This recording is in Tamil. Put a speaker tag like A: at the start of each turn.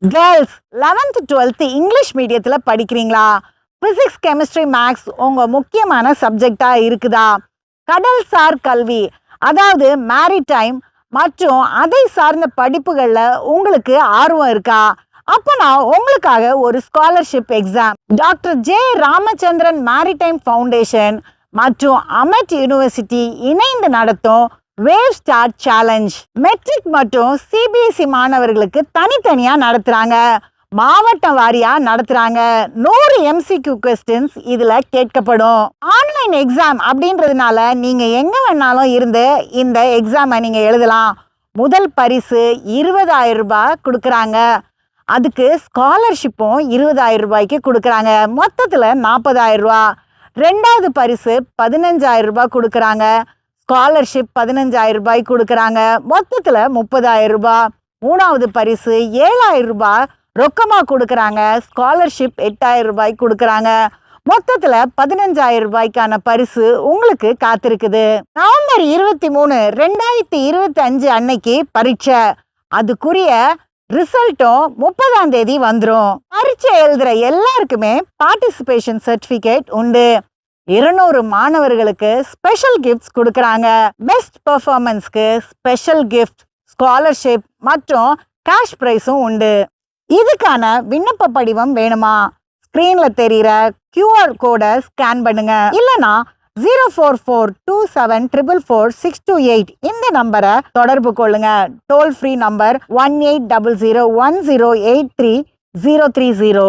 A: கேர்ள்ஸ் 11th 12th இங்கிலீஷ் மீடியத்தில் படிக்கிறீங்களா? ஃபிசிக்ஸ் கெமிஸ்ட்ரி மேக்ஸ் உங்கள் முக்கியமான சப்ஜெக்டாக இருக்குதா? கடல்சார் கல்வி அதாவது மேரிடைம் மற்றும் அதை சார்ந்த படிப்புகளில் உங்களுக்கு ஆர்வம் இருக்கா? அப்போ நான் உங்களுக்காக ஒரு scholarship exam doctor J Ramachandran maritime foundation மற்றும் அமெட் யூனிவர்சிட்டி இணைந்து நடத்தும் வேவ் ஸ்டார் சேலஞ்ச் மெட்ரிக் மற்றும் சிபிஎஸ்இ மாணவர்களுக்கு தனித்தனியாக நடத்துகிறாங்க. மாவட்டம் வாரியாக நடத்துகிறாங்க. 100 MCQ கொஸ்டின்ஸ் இதில் கேட்கப்படும். ஆன்லைன் எக்ஸாம் அப்படின்றதுனால நீங்கள் எங்கே வேணாலும் இருந்து இந்த எக்ஸாமை நீங்கள் எழுதலாம். முதல் பரிசு 20,000 ரூபாய் கொடுக்குறாங்க. அதுக்கு ஸ்காலர்ஷிப்பும் 20,000 ரூபாய்க்கு கொடுக்குறாங்க. மொத்தத்தில் 40,000 ரூபா. ரெண்டாவது பரிசு 15,000 ரூபாய் கொடுக்குறாங்க. ஸ்காலர்ஷிப் 15,000 ரூபாய் கொடுக்குறாங்க. மொத்தத்தில் 30,000 ரூபாய். மூணாவது பரிசு 7,000 ரூபாய் ரொக்கமாக கொடுக்குறாங்க. ஸ்காலர்ஷிப் 8,000 ரூபாய் கொடுக்குறாங்க. மொத்தத்தில் 15,000 ரூபாய்க்கான பரிசு உங்களுக்கு காத்திருக்குது. நவம்பர் 23, 2025 அன்னைக்கு பரீட்சை. அதுக்குரிய ரிசல்ட்டும் 30ஆம் தேதி வந்துடும். பரீட்சை எழுதுகிற எல்லாருக்குமே பார்ட்டிசிபேஷன் சர்டிஃபிகேட் உண்டு. 200 மாணவர்களுக்கு ஸ்பெஷல் கிஃப்ட்ஸ் கொடுக்குறாங்க. பெஸ்ட் பெர்ஃபார்மன்ஸ்க்கு ஸ்பெஷல் கிஃப்ட், ஸ்காலர்ஷிப் மற்றும் கேஷ் ப்ரைஸும் உண்டு. இதுக்கான விண்ணப்ப படிவம் வேணுமா? ஸ்க்ரீனில் தெரிகிற QR கோடை ஸ்கேன் பண்ணுங்க. இல்லைனா 044274444628 இந்த நம்பரை தொடர்பு கொள்ளுங்க. Toll free number 180010833030.